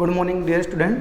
Good morning dear student,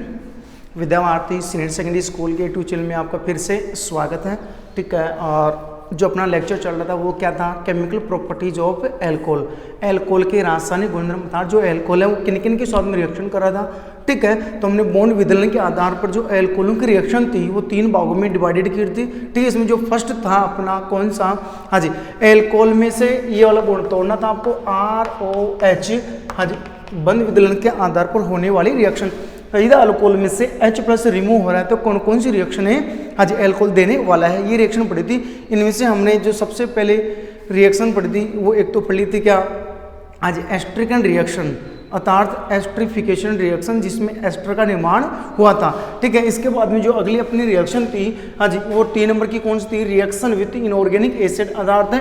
Vidya Bharati senior secondary school के YouTube channel में आपका फिर से स्वागत है। ठीक है, और जो अपना लेक्चर चल रहा था वो क्या था, chemical properties of alcohol. Alcohol के रासायनिक गुणधर्म था। जो एल्कोहल है वो किन किन के साथ में रिएक्शन कर रहा था। ठीक है, तो हमने बॉन्ड विदलन के आधार पर जो एल्कोहलों की रिएक्शन थी वो 3 भागों में डिवाइडेड की थी। ठीक है, इसमें जो फर्स्ट था अपना कौन सा, हाँ जी, एल्कोहल में से ये वाला बॉन्ड तोड़ना था आपको, ROH, हाँ जी, बंद विदलन के आधार पर होने वाली रिएक्शन। यदि अल्कोहल में से H+ रिमूव हो रहा है तो कौन कौन सी रिएक्शन है, हाँ जी, एल्कोहल देने वाला है, ये रिएक्शन पढ़ी थी। इनमें से हमने जो सबसे पहले रिएक्शन पढ़ी थी वो एक तो पढ़ी थी क्या, हाँ जी, एस्ट्रिकन रिएक्शन अर्थात एस्ट्रिफिकेशन रिएक्शन, जिसमें एस्टर का निर्माण हुआ था। ठीक है, इसके बाद में जो अगली अपनी रिएक्शन थी, हाँ जी, वो 3 नंबर की कौन सी थी, रिएक्शन विथ इनऑर्गेनिक एसिड अर्थात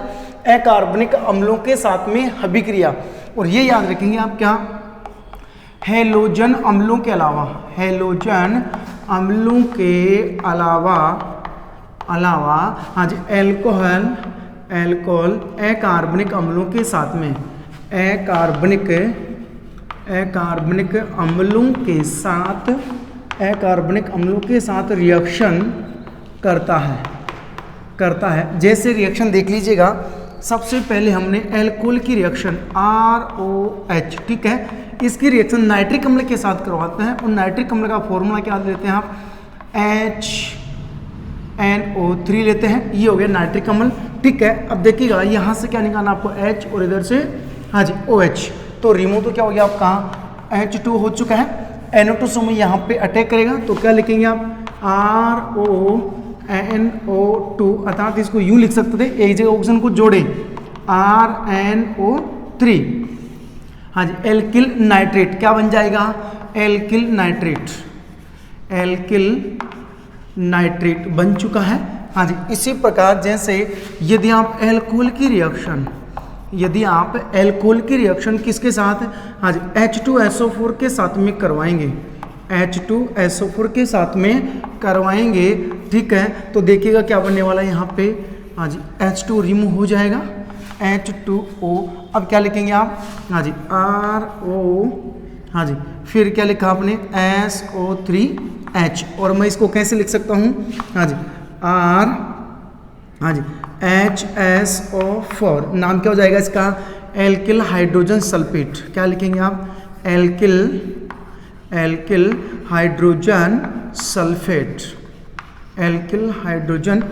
अकार्बनिक अम्लों के साथ में अभिक्रिया। और ये याद रखेंगे आप क्या, हैलोजन अम्लों के अलावा, हैलोजन अम्लों के अलावा हाँ जी, एल्कोहल अकार्बनिक अम्लों के साथ में अकार्बनिक अम्लों के साथ रिएक्शन करता है। जैसे रिएक्शन देख लीजिएगा, सबसे पहले हमने एल्कोहल की रिएक्शन ROH, ठीक है, इसकी रिएक्शन नाइट्रिक अम्ल के साथ करवाते हैं। और नाइट्रिक अम्ल का फॉर्मूला क्या लेते हैं आप, HNO3 लेते हैं, ये हो गया नाइट्रिक अम्ल। ठीक है, अब देखिएगा यहाँ से क्या निकालना आपको, H और इधर से हाँ जी OH, तो रिमूव तो क्या हो गया आपका, H2 हो चुका है। NO2 समय यहाँ पे अटैक करेगा तो क्या लिखेंगे आप, RONO2 अर्थात इसको यूँ लिख सकते थे, एक जगह ऑक्सीजन को जोड़े RNO3, हाँ जी, एल्किल नाइट्रेट क्या बन जाएगा, एल्किल नाइट्रेट बन चुका है। हाँ जी, इसी प्रकार जैसे यदि आप एल्कोहल की रिएक्शन किसके साथ, हाँ जी, H2SO4 के साथ में करवाएंगे, H2SO4 के साथ में करवाएंगे। ठीक है, तो देखिएगा क्या बनने वाला है यहाँ पे, हाँ जी, H2 रिमूव हो जाएगा, H2O। अब क्या लिखेंगे आप, हाँ जी, RO, हाँ जी, फिर क्या लिखा आपने, SO3H, और मैं इसको कैसे लिख सकता हूँ, हाँ जी, हाँ जी, HSO4, नाम क्या हो जाएगा इसका, एल्किल हाइड्रोजन सल्फेट। क्या लिखेंगे आप, एल्किल हाइड्रोजन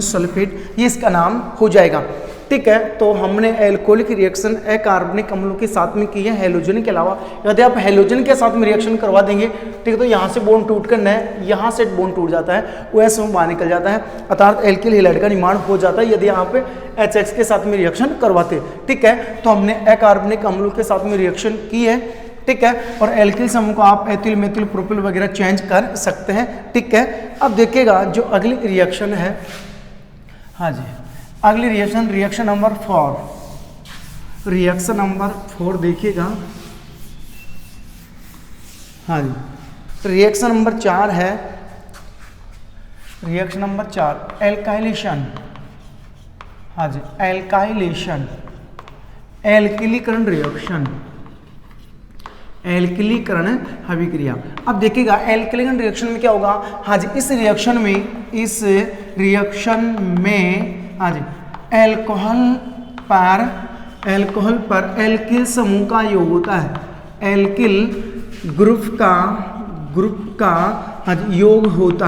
सल्फेट, ये इसका नाम हो जाएगा। ठीक है, तो हमने एल्कोहलिक रिएक्शन अकार्बनिक अम्लों के साथ में की है हैलोजन के अलावा। यदि आप हैलोजन के साथ में रिएक्शन करवा देंगे, ठीक है, तो यहाँ से बॉन्ड टूट कर यहाँ से बॉन्ड टूट जाता है, OH बाहर निकल जाता है, अर्थात एल्किल हैलाइड का निर्माण हो जाता है यदि आप HX के साथ में रिएक्शन करवाते। ठीक है, तो हमने अकार्बनिक अम्लों के साथ में रिएक्शन की है। ठीक है, और एल्किल समूह को आप एथिल, मेथिल, प्रोपिल वगैरह चेंज कर सकते हैं। ठीक है, अब देखिएगा जो अगली रिएक्शन है, हाँ जी, अगली रिएक्शन नंबर 4 देखिएगा, हाँ जी, तो रिएक्शन नंबर 4 है, रिएक्शन नंबर 4 एल्काइलेशन, हाँ जी, एल्किलीकरण रिएक्शन, एल्किलीकरण अभिक्रिया। अब देखिएगा एल्किलीकरण रिएक्शन में क्या होगा, हाँ जी, इस रिएक्शन में हाँ जी, एल्कोहल पर एल्किल समूह का योग होता है, एल्किल ग्रुप का हाँ जी योग होता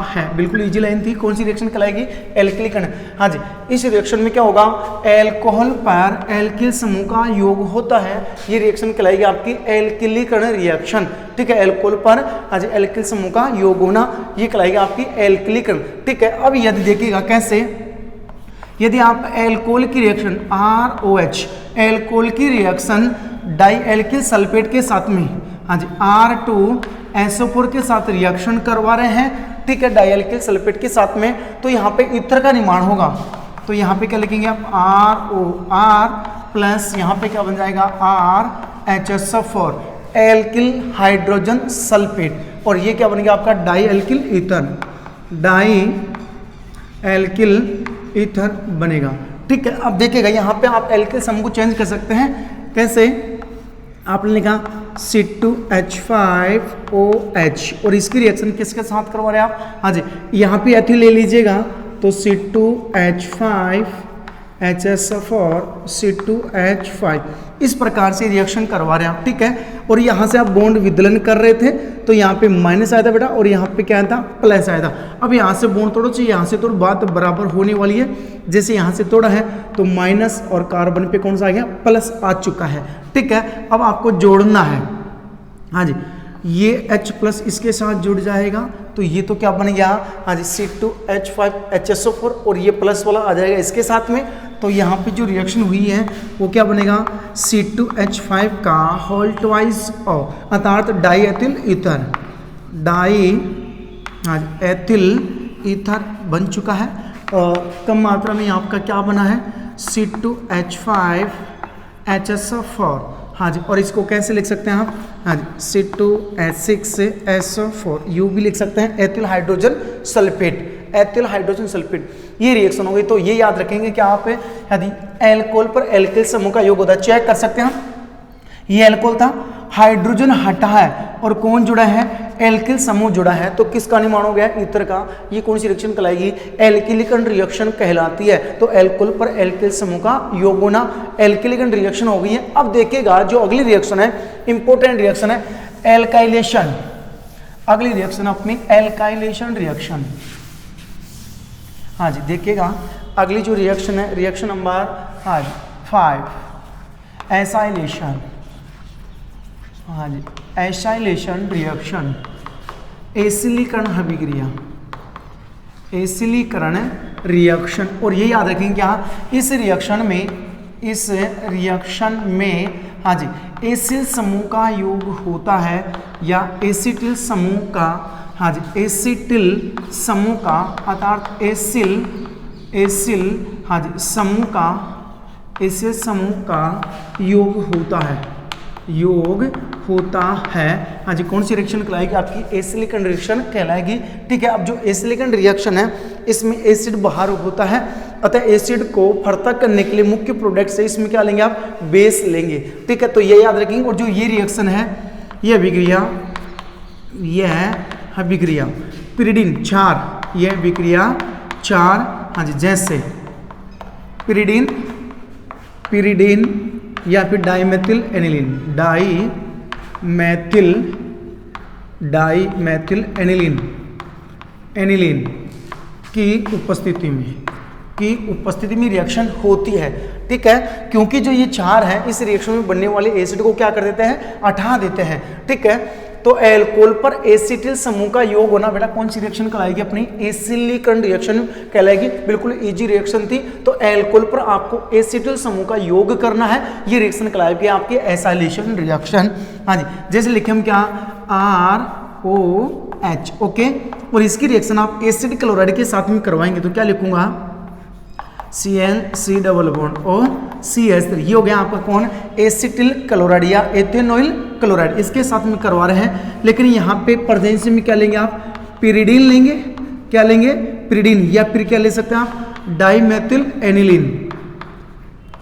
है। बिल्कुल इजी लाइन थी। कौन सी रिएक्शन कहलाएगी, एल्किलीकरण। हाँ जी, इस रिएक्शन में क्या होगा, एल्कोहल पर एल्किल समूह का योग होता है, ये रिएक्शन कहलाएगी आपकी एल्किलीकरण रिएक्शन। ठीक है, एल्कोहल पर हाँ जी एल्किल समूह का योग होना, ये कहलाएगी आपकी एल्किलीकरण। ठीक है, अब यदि देखिएगा कैसे, यदि आप एल्कोहल की रिएक्शन ROH, एल्कोहल की रिएक्शन डाई एल्किल सल्फेट के साथ में, हाँ जी, R2SO4 के साथ रिएक्शन करवा रहे हैं। ठीक है, डाई एल्किल सल्फेट के साथ में, तो यहाँ पे ईथर का निर्माण होगा, तो यहाँ पे क्या लिखेंगे आप, ROR प्लस यहाँ पे क्या बन जाएगा, RHSO4, एल्किल हाइड्रोजन सल्फेट, और ये क्या बनेगा आपका, डाई एल्किल ईथर बनेगा। ठीक है, अब देखिएगा यहाँ पे आप एल्किल समूह को चेंज कर सकते हैं। कैसे, आपने लिखा C2H5OH और इसकी रिएक्शन किसके साथ करवा रहे हैं आप? हाँ जी, यहाँ पे एथिल ले लीजिएगा तो C2H5HSO4 C2H5 इस प्रकार से रिएक्शन करवा रहे हैं आप, ठीक है। और यहाँ से आप बॉन्ड विदलन कर रहे थे तो यहाँ पे माइनस आया था बेटा और यहाँ पे क्या था? प्लस आया था। अब यहाँ से बॉन्ड तोड़ो चाहिए, यहाँ से तोड़, बात बराबर होने वाली है। जैसे यहाँ से तोड़ा है तो माइनस और कार्बन पे कौन सा आ गया? प्लस आ चुका है, ठीक है। अब आपको जोड़ना है, हाँ जी, ये H प्लस इसके साथ जुड़ जाएगा तो ये तो क्या बन गया? हाँ जी, C2H5HSO4 और ये प्लस वाला आ जाएगा इसके साथ में। तो यहाँ पे जो रिएक्शन हुई है वो क्या बनेगा? C2H5 का होल ट्वाइस ऑफ अर्थात डाई एथिल ईथर, डाई हाँ एथिल ईथर बन चुका है। कम मात्रा में आपका क्या बना है? C2H5HSO4, हाँ जी। और इसको कैसे लिख सकते हैं आप? हाँ जी, C2H6SO4 यू भी लिख सकते हैं, ethyl hydrogen sulphate, ethyl hydrogen sulphate. ये रिएक्शन हो गई। तो ये याद रखेंगे कि आप यदि एल्कोहल पर एल्किल समूह का योग होता है, चेक कर सकते हैं हम। ये एल्कोहल था, हाइड्रोजन हटा है और कौन जुड़ा है? एल्किल समूह जुड़ा है। तो किसका निर्माण हो गया? ईथर का। ये कौन सी रिएक्शन कहलाएगी? एल्किलिकन रिएक्शन कहलाती है। तो एल्कोहल पर एल्किल समूह का योग होना एल्किलिकन रिएक्शन हो गई है। अब देखिएगा जो अगली रिएक्शन है, इंपॉर्टेंट रिएक्शन है, एल्काइलेशन। अगली रिएक्शन अपनी एल्काइलेशन रिएक्शन। हाँ जी, देखिएगा अगली जो रिएक्शन है, रिएक्शन नंबर 5 एसाइलेशन। हाँ जी, एसाइलेशन रिएक्शन, एसिलीकरण अभिक्रिया, एसिलीकरण रिएक्शन। और ये याद रखेंगे क्या? इस रिएक्शन में हाँ जी एसिल समूह का योग होता है या एसिटिल समूह का, हाँ जी एसिटिल समूह का अर्थात एसिल हाँ जी समूह का, एसिल समूह का योग होता है, योग होता है। हाँ जी, कौन सी रिएक्शन कहलाएगी? आपकी एसिलिकन रिएक्शन कहलाएगी, ठीक है। अब जो एसिलिकन रिएक्शन है इसमें एसिड बाहर होता है, अतः एसिड को फर्ता करने के लिए मुख्य प्रोडक्ट से इसमें क्या लेंगे आप? बेस लेंगे, ठीक है। तो ये याद रखेंगे। और जो ये रिएक्शन है, ये अभिक्रिया, यह अभिक्रिया पिरिडिन क्षार, यह अभिक्रिया क्षार, हाँ जी, जैसे पिरिडिन या फिर डाइमेथिल एनिलीन, डाइमेथिल एनिलीन की उपस्थिति में रिएक्शन होती है, ठीक है। क्योंकि जो ये क्षार है इस रिएक्शन में बनने वाले एसिड को क्या कर देते हैं? हटा देते हैं, ठीक है। तो एल्कोहल पर एसिटिल समूह का योग होना बेटा कौन सी रिएक्शन कहलाएगी? अपनी एसिलीकरण रिएक्शन कहलाएगी। बिल्कुल इजी रिएक्शन थी। तो एल्कोहल पर आपको एसिटिल समूह का योग करना है, ये रिएक्शन कहलाएगी आपकी एसाइलेशन रिएक्शन। हाँ जी, जैसे लिखे हम क्या? ROH, okay. और इसकी रिएक्शन आप एसिड क्लोराइड के साथ में करवाएंगे तो क्या लिखूंगा? CnCO3। ये हो गया आपका कौन? एसिटिल क्लोराइड या एथेनॉइल क्लोराइड, इसके साथ में करवा रहे हैं। लेकिन यहाँ पे प्रेजेंस में क्या लेंगे आप? पिरिडीन लेंगे। क्या लेंगे? पिरिडीन। या फिर क्या ले सकते हैं आप? डाइमेथिल एनिलीन,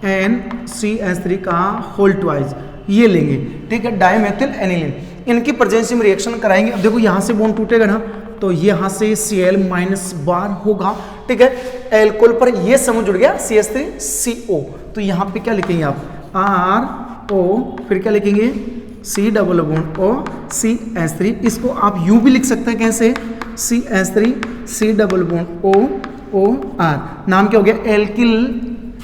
NCH3 का होल ट्वाइस, ये लेंगे, ठीक है। डाइमेथिल एनिलीन, इनकी प्रेजेंस में रिएक्शन कराएंगे। अब देखो यहाँ से बॉन्ड टूटेगा ना तो यहाँ से Cl माइनस बार होगा, ठीक है। एल्कोहल पर ये समूह जुड़ गया CH3CO। तो यहाँ पे क्या लिखेंगे आप? RO, फिर क्या लिखेंगे? C+O CH3। इसको आप यूं भी लिख सकते हैं, कैसे? CH3 C+OOR। नाम क्या हो गया? एल्किल।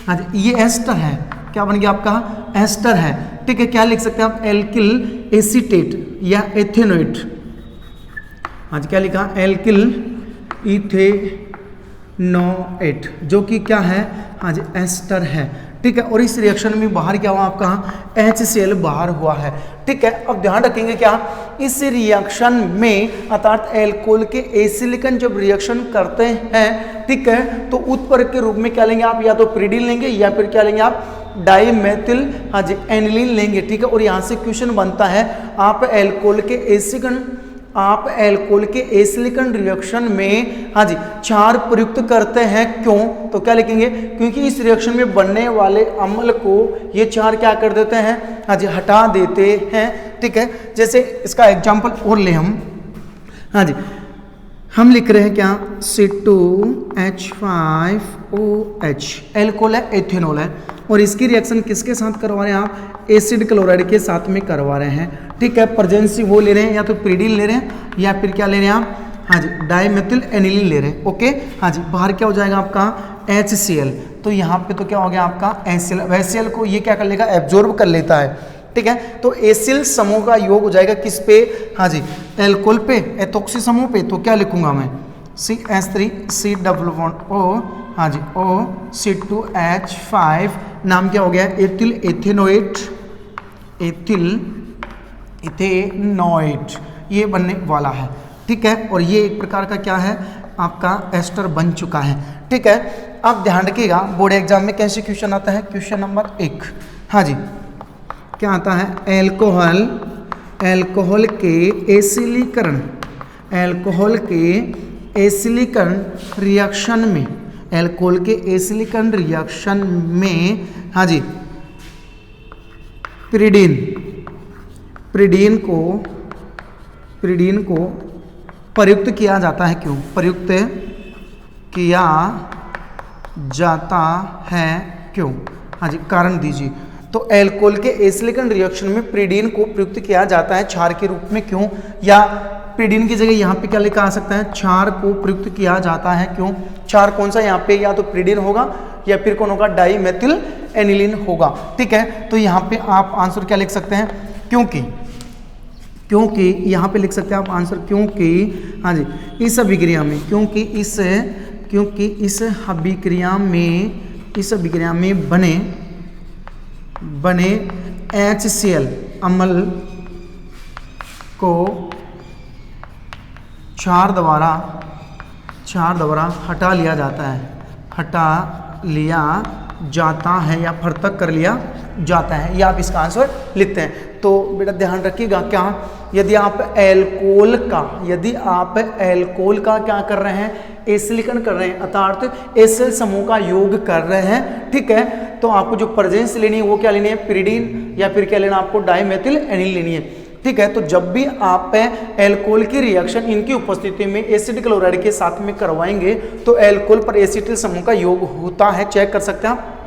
हाँ जी, ये एस्टर है, क्या बन गया आपका? एस्टर है, ठीक है। क्या लिख सकते हैं आप? एल्किल एसीटेट या एथेनोएट। हाँ जी, क्या लिखा? एल्किल इथेनोएट, जो कि क्या है? हाँ जी, एस्टर है, ठीक है। और इस रिएक्शन में बाहर क्या हुआ आपका? HCl बाहर हुआ है, ठीक है। अब ध्यान रखेंगे क्या? इस रिएक्शन में अर्थात एल्कोहल के एसिलिकन जब रिएक्शन करते हैं, ठीक है, तो उत्प्रेरक के रूप में क्या लेंगे आप? या तो पिरिडीन लेंगे या फिर क्या लेंगे आप? डाइमेथिल हाँ जी एनिलीन लेंगे, ठीक है। और यहाँ से क्वेश्चन बनता है, आप एल्कोहल के आप एल्कोहल के एसिलिकन रिएक्शन में हाँ जी क्षार प्रयुक्त करते हैं। क्यों? तो क्या लिखेंगे? क्योंकि इस रिएक्शन में बनने वाले अम्ल को ये क्षार क्या कर देते हैं? हाँ जी हटा देते हैं। ठीक है, जैसे इसका एग्जाम्पल और ले हाँ जी, हम लिख रहे हैं क्या? C2H5OH एल्कोहल है, एथेनॉल है, और इसकी रिएक्शन किसके साथ करवा रहे हैं आप? एसिड क्लोराइड के साथ में करवा रहे हैं। ठीक है, प्रेजेंसी वो ले रहे हैं, या तो प्रीडिन ले रहे हैं या फिर क्या ले रहे हैं आप? हाँ जी डाइमेथिल एनिलीन ले रहे हैं। ओके, हाँ जी बाहर क्या हो जाएगा आपका? HCl। तो यहाँ पे तो क्या हो गया आपका? HCl। HCl को ये क्या कर लेगा? एब्जॉर्ब कर लेता है। ठीक है, तो एसिल समूह का योग हो जाएगा किस पे? हाँ जी एल्कोहल पे, एथोक्सी समूह पे। तो क्या लिखूंगा मैं? CH3C+O हाँ जी OC2H5 नाम क्या हो गया? एथिल एथेनोएट, एथिल इथेनोएट ये बनने वाला है। ठीक है, और ये एक प्रकार का क्या है? आपका एस्टर बन चुका है। ठीक है, आप ध्यान रखिएगा बोर्ड एग्जाम में कैसे क्वेश्चन आता है। क्वेश्चन नंबर 1 हाँ जी क्या आता है? एल्कोहल के एसिलीकरण, एल्कोहल के एसिलीकरण रिएक्शन में, एल्कोहल के एसिलीकरण रिएक्शन में हाँ जी प्रीडीन को प्रयुक्त किया जाता है। क्यों प्रयुक्त किया जाता है? क्यों? हाँ जी कारण दीजिए। तो एल्कोहल के एसिलिकन रिएक्शन में प्रीडीन को प्रयुक्त किया जाता है क्षार के रूप में। क्यों? या प्रीडीन की जगह यहाँ पे क्या लिखा आ सकता है? क्षार को प्रयुक्त किया जाता है। क्यों? क्षार कौन सा यहाँ पे? या तो प्रीडीन होगा या फिर कौन होगा? डाइमेथिल एनिलीन होगा। ठीक है, तो यहाँ पे आप आंसर क्या लिख सकते हैं? क्योंकि यहाँ पे लिख सकते हैं आप आंसर क्योंकि हाँ जी इस अभिक्रिया में, क्योंकि इस अभिक्रिया में बने HCl अम्ल को क्षार द्वारा हटा लिया जाता है या पृथक कर लिया जाता है। या आप इसका आंसर लिखते हैं। तो बेटा ध्यान रखिएगा क्या? यदि आप एल्कोहल का क्या कर रहे हैं? एसिलिकन कर रहे हैं, अर्थात एसिल समूह का योग कर रहे हैं। ठीक है, तो आपको जो प्रेजेंस लेनी है वो क्या लेनी है? प्रीडीन या फिर क्या लेना आपको? डाइमेथिल एनिलीन लेनी है। ठीक है, तो जब भी आप एल्कोहल की रिएक्शन इनकी उपस्थिति में एसिड क्लोराइड के साथ में करवाएंगे तो एल्कोहल पर एसिटिल समूह का योग होता है। चेक कर सकते हैं आप,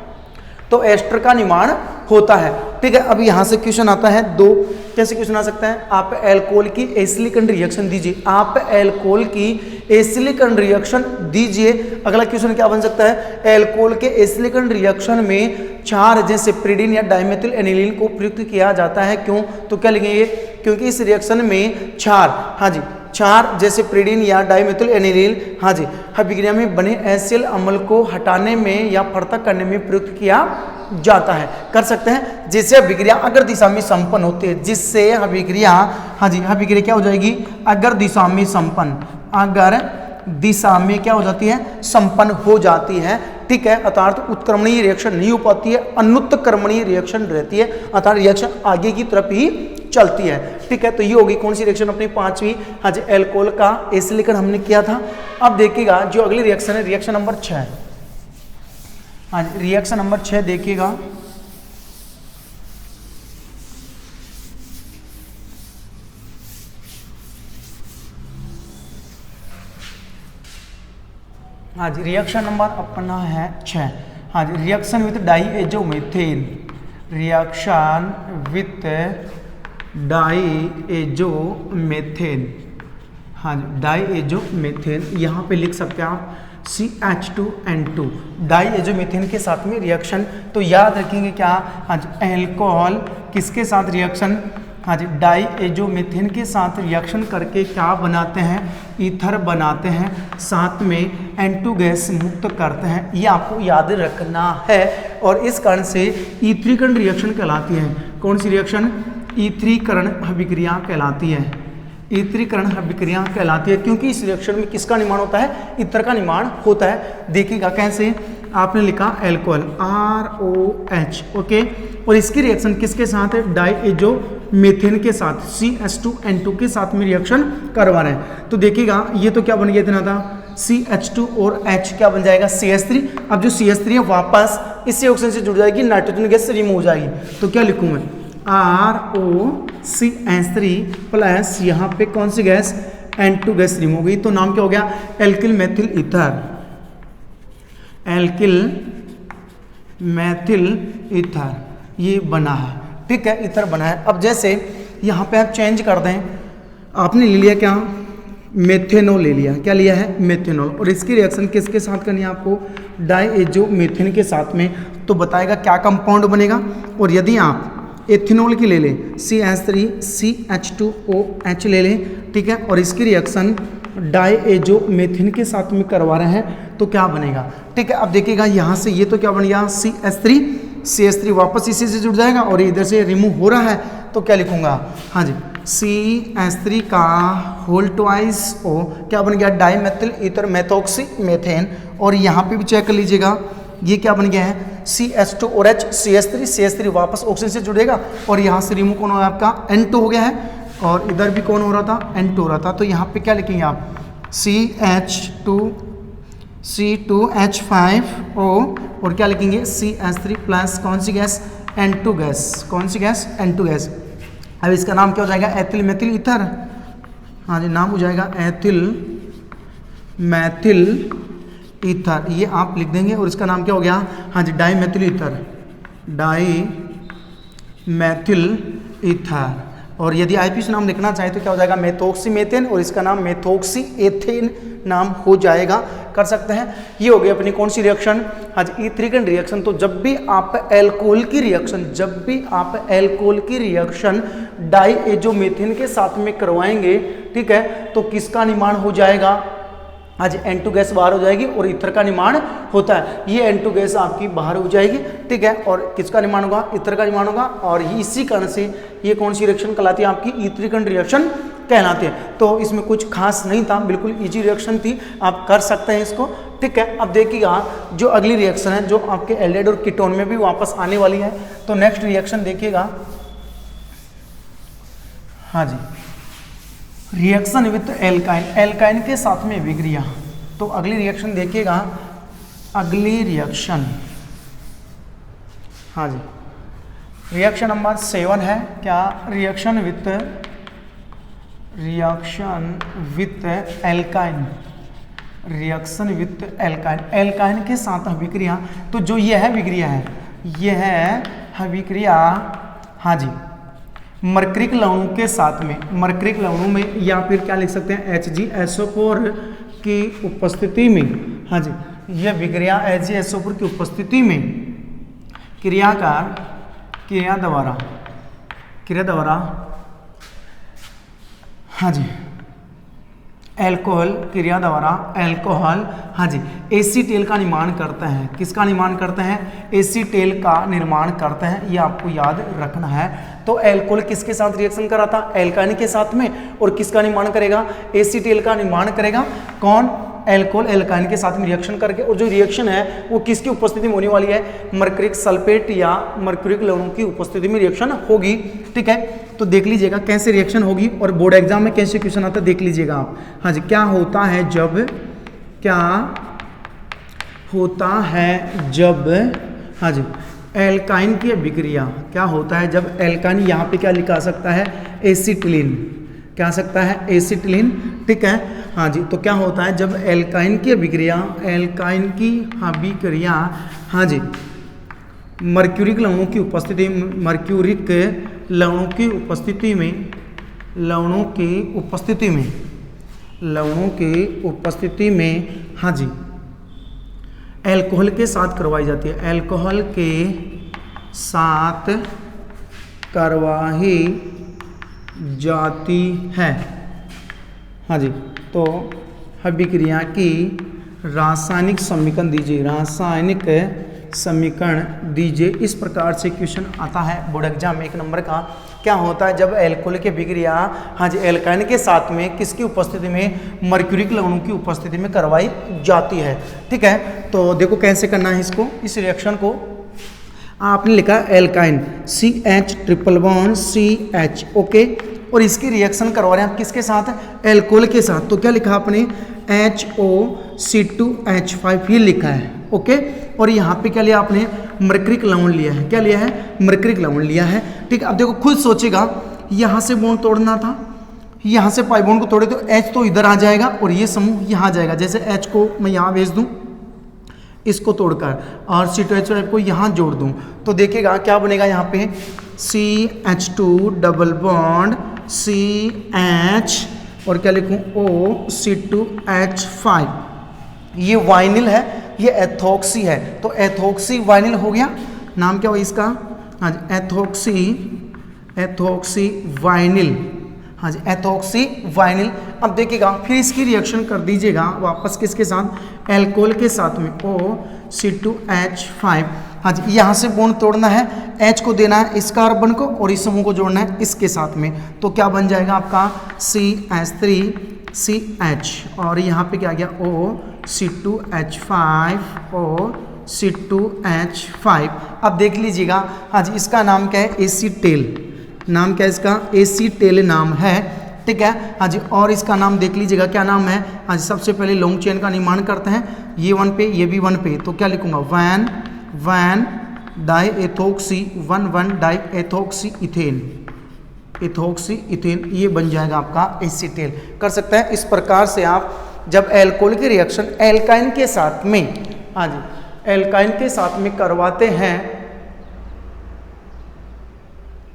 तो एस्टर का निर्माण होता है। ठीक है, अब यहाँ से क्वेश्चन आता है 2। कैसे क्वेश्चन आ सकता है? आप एल्कोहल की एसिलिकन रिएक्शन दीजिए, आप एल्कोहल की एसिलिकन रिएक्शन दीजिए। अगला क्वेश्चन क्या बन सकता है? एल्कोहल के एसिलिकन रिएक्शन में क्षार जैसे प्रीडीन या डाइमेथिल एनिलीन को प्रयुक्त किया जाता है। क्यों? तो क्या लिखेंगे? क्योंकि इस रिएक्शन में क्षार हाँ जी क्षार जैसे प्रीडीन या डाइमेथिल एनिलीन हाँ जी अभिक्रिया में बने HCl अम्ल को हटाने में या पृथक करने में प्रयुक्त किया जाता है। कर सकते हैं, जिससे अभिक्रिया अगर दिशा में संपन्न होती है, जिससे अभिक्रिया हाँ जी अभिक्रिया क्या हो जाएगी? अगर दिशा में संपन्न, अगर दिशा में क्या हो जाती है? संपन्न हो जाती है। ठीक है, अर्थात उत्क्रमणीय रिएक्शन नहीं हो पाती है, अनुत्क्रमणीय रिएक्शन रहती है, अर्थात रिएक्शन आगे की तरफ ही चलती है। ठीक है, तो ये होगी कौन सी रिएक्शन? अपनी 5वीं हाँ जी एल्कोहल का एसिलिकन हमने किया था। अब देखिएगा जो अगली रिएक्शन है रिएक्शन नंबर 6। हाँ जी रिएक्शन नंबर 6 देखिएगा। हाँ जी रिएक्शन नंबर अपना है 6। हाँ जी रिएक्शन विथ डाईएजोमीथेन, रिएक्शन विथ डाईएजोमीथेन। हाँ जी डाईएजोमीथेन यहाँ पे लिख सकते हैं आप CH2N2 डाईएजोमीथेन के साथ में रिएक्शन। तो याद रखेंगे क्या? हाँ जी एल्कोहल किसके साथ रिएक्शन? हाँ जी डाईएजोमीथेन के साथ रिएक्शन करके क्या बनाते हैं? ईथर बनाते हैं, साथ में N2 गैस मुक्त करते हैं। ये आपको याद रखना है, और इस कारण से ईथरीकरण रिएक्शन कहलाती है। कौन सी रिएक्शन? ईथरीकरण अभिक्रिया कहलाती है। ईथरीकरण अभिक्रिया कहलाती है क्योंकि इस रिएक्शन में किसका निर्माण होता है? ईथर का निर्माण होता है। देखिएगा कैसे? आपने लिखा एल्कोहल ROH ओके, और इसकी रिएक्शन किसके साथ है? डाईएजो मीथेन के साथ CH2N2 के साथ में रिएक्शन करवा रहे हैं। तो देखिएगा ये तो क्या बन गया इतना था CH2 और H क्या बन जाएगा CH3। अब जो CH3 है वापस इस रिएक्शन से जुड़ जाएगी, नाइट्रोजन गैस रिमूव हो जाएगी। तो क्या लिखूँ मैं ROCH3 प्लस यहाँ पे कौन सी गैस N2 गैस रिमूव हो गई, तो नाम क्या हो गया alkyl methyl ether, alkyl methyl ether ये बना है। ठीक है, ईथर बना है। अब जैसे यहाँ पे आप चेंज कर दें, आपने ले लिया क्या मेथेनॉल ले लिया, क्या लिया है मेथेनॉल, और इसकी रिएक्शन किसके साथ करनी है आपको डाइएजो मीथेन के साथ में, तो बताएगा क्या कंपाउंड बनेगा। और यदि आप एथेनॉल की ले लें CH3CH2OH ले लें, ठीक है, और इसकी रिएक्शन डाइएजो मीथेन के साथ में करवा रहे हैं तो क्या बनेगा। ठीक है, अब देखिएगा यहाँ से ये तो क्या बन गया CH3 वापस इसी से जुड़ जाएगा और इधर से रिमूव हो रहा है तो क्या लिखूंगा, हाँ जी CH3 का होल ट्वाइस ओ क्या बन गया डाइमेथिल ईथर मेथॉक्सी मेथेन, और यहाँ पे भी चेक कर लीजिएगा ये क्या बन गया है CH2 और H CH3 वापस ऑक्सीजन से जुड़ेगा और यहाँ से रिमूव कौन हो गया आपका N2 हो गया है, और इधर भी कौन हो रहा था N2 हो रहा था। तो यहाँ पे क्या लिखेंगे आप C2H5O और क्या लिखेंगे CH3 प्लस कौन सी गैस N2 गैस, कौन सी गैस N2 गैस। अब इसका नाम क्या हो जाएगा एथिल मेथिल ईथर, हाँ जी नाम हो जाएगा एथिल मेथिल ईथर, ये आप लिख देंगे। और इसका नाम क्या हो गया, हाँ जी dimethyl ether, dimethyl ether. और यदि आईपीसी नाम लिखना चाहे तो क्या हो जाएगा मेथोक्सी मेथेन, और इसका नाम मेथोक्सी एथेन नाम हो जाएगा, कर सकते हैं। ये हो गई अपनी कौन सी रिएक्शन, हाँ जी E3 रिएक्शन। तो जब भी आप एल्कोहल की रिएक्शन डाइएजो मीथेन के साथ में करवाएंगे, ठीक है, तो किसका निर्माण हो जाएगा, आज N2 गैस बाहर हो जाएगी और ईथर का निर्माण होता है। ये N2 गैस आपकी बाहर हो जाएगी, ठीक है, और किसका निर्माण होगा ईथर का निर्माण होगा। और इसी कारण से ये कौन सी रिएक्शन कहलाती है आपकी E3 रिएक्शन कहलाते हैं। तो इसमें कुछ खास नहीं था, बिल्कुल इजी रिएक्शन थी, आप कर सकते हैं इसको। ठीक है, अब देखिएगा जो अगली रिएक्शन है जो आपके एल्डिहाइड और कीटोन में भी वापस आने वाली है। तो नेक्स्ट रिएक्शन देखिएगा, हाँ जी रिएक्शन विथ एल्काइन, एल्काइन के साथ में विक्रिया। तो अगली रिएक्शन देखिएगा, अगली रिएक्शन, हाँ जी रिएक्शन नंबर 7 है क्या, reaction with alkyne, reaction with alkyne, alkyne के साथ विक्रिया। तो जो ये है विक्रिया है, यह है विक्रिया, हाँ जी मरकरिक लवणों के साथ में, मरकरिक लवणों में, या फिर क्या लिख सकते हैं HgSO4 की उपस्थिति में, हाँ जी यह विक्रिया HgSO4 की उपस्थिति में क्रिया द्वारा हाँ जी एल्कोहल हाँ जी एसीटेल का निर्माण करते हैं। किसका निर्माण करते हैं, एसीटेल का निर्माण करते हैं, ये आपको याद रखना है। तो एल्कोहल किसके साथ रिएक्शन कर रहा था, एल्काइन के साथ में, और किसका निर्माण करेगा, एसीटेल का निर्माण करेगा। कौन, एल्कोहल एल्काइन के साथ में रिएक्शन करके। और जो रिएक्शन है वो किसकी उपस्थिति में होने वाली है, मरकरिक सल्फेट या मरकरिक लवणों की उपस्थिति में रिएक्शन होगी। ठीक है, तो देख लीजिएगा कैसे रिएक्शन होगी और बोर्ड एग्जाम में कैसे क्वेश्चन आता है देख लीजिएगा आप। हाँ जी, क्या होता है जब हाँ जी एल्काइन की विक्रिया, क्या होता है जब एल्काइन, यहाँ पे क्या लिखा सकता है एसिटिलीन, क्या सकता है एसिटिलीन। ठीक है, हाँ जी, तो क्या होता है जब एल्काइन की विक्रिया, हाँ जी मर्क्यूरिक लवणों की उपस्थिति, मर्क्यूरिक लवणों की उपस्थिति में हाँ जी एल्कोहल के साथ करवाई जाती है, एल्कोहल के साथ करवाई जाती है। हाँ जी, तो अभिक्रिया की रासायनिक समीकरण दीजिए, रासायनिक समीकरण दीजिए। इस प्रकार से क्वेश्चन आता है बोर्ड एग्जाम में 1 नंबर का। क्या होता है जब एल्कोहल की विक्रिया हाँ जी एल्काइन के साथ में किसकी उपस्थिति में, मर्क्यूरिक लवणों की उपस्थिति में करवाई जाती है। ठीक है, तो देखो कैसे करना है इसको, इस रिएक्शन को। आपने लिखा alkyne CH triple bond CH, okay. और इसकी रिएक्शन करवा रहे हैं आप किसके साथ, एल्कोहल के साथ। तो क्या लिखा आपने HOC2H5 ये लिखा है, ओके। और यहाँ पे क्या लिया आपने, मरकरी लवण लिया है। क्या लिया है, मरकरी लवण लिया है, ठीक है। अब देखो खुद सोचेगा, यहाँ से बॉन्ड तोड़ना था, यहाँ से पाई बॉन्ड को तोड़े तो H तो इधर आ जाएगा और ये समूह यहाँ आ जाएगा। जैसे H को मैं यहाँ भेज दूँ इसको तोड़कर और C2H5 को यहाँ जोड़ दूँ तो देखिएगा क्या बनेगा, यहाँ पे CH2 डबल बॉन्ड CH और क्या लिखूँ OC2H5। ये वाइनिल है, ये एथोक्सी है, तो एथोक्सी वाइनिल हो गया। नाम क्या हुआ इसका, हाँ जी एथोक्सी वाइनिल, हाँ जी एथोक्सी वाइनिल। अब देखिएगा फिर इसकी रिएक्शन कर दीजिएगा वापस किसके साथ, एल्कोहल के साथ में OC2H5। हाँ जी यहाँ से बॉन्ड तोड़ना है, H को देना है इस कार्बन को और इस समूह को जोड़ना है इसके साथ में। तो क्या बन जाएगा आपका CH3CH और यहाँ पे क्या आ गया OC2H5 OC2H5। अब देख लीजिएगा, हाँ जी इसका नाम क्या है, एसीटेल। नाम क्या है इसका, एसीटेल नाम है, ठीक है। हाँ जी और इसका नाम देख लीजिएगा क्या नाम है। हाँ जी सबसे पहले लॉन्ग चेन का निर्माण करते हैं, ये 1 पे ये भी 1 पे। तो क्या लिखूंगा, one diethoxy 1 diethoxy ethane, ethoxy ethane, ये बन जाएगा आपका एसीटेल। कर सकते हैं इस प्रकार से आप जब एल्कोहल की रिएक्शन एल्काइन के साथ में, हाँ जी एल्काइन के साथ में करवाते हैं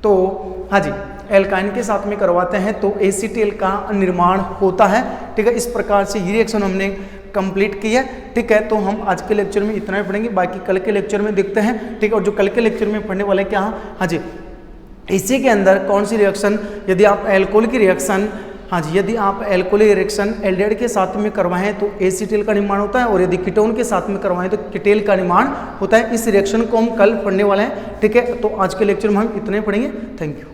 तो, हाँ जी एल्काइन के साथ में करवाते हैं तो एसीटेल का निर्माण होता है, ठीक है। इस प्रकार से ये रिएक्शन हमने कंप्लीट की है, ठीक है। तो हम आज के लेक्चर में इतना ही पढ़ेंगे, बाकी कल के लेक्चर में देखते हैं, ठीक है। और जो कल के लेक्चर में पढ़ने वाले क्या, हाँ जी इसी के अंदर कौन सी रिएक्शन, यदि आप एल्कोहल की रिएक्शन, हाँ जी यदि आप एल्कोहल रिएक्शन एल्डिहाइड के साथ में करवाएं तो एसीटेल का निर्माण होता है और यदि कीटोन के साथ में करवाएं तो कीटेल का निर्माण होता है। इस रिएक्शन को हम कल पढ़ने वाले हैं, ठीक है। तो आज के लेक्चर में हम इतने पढ़ेंगे। Thank you.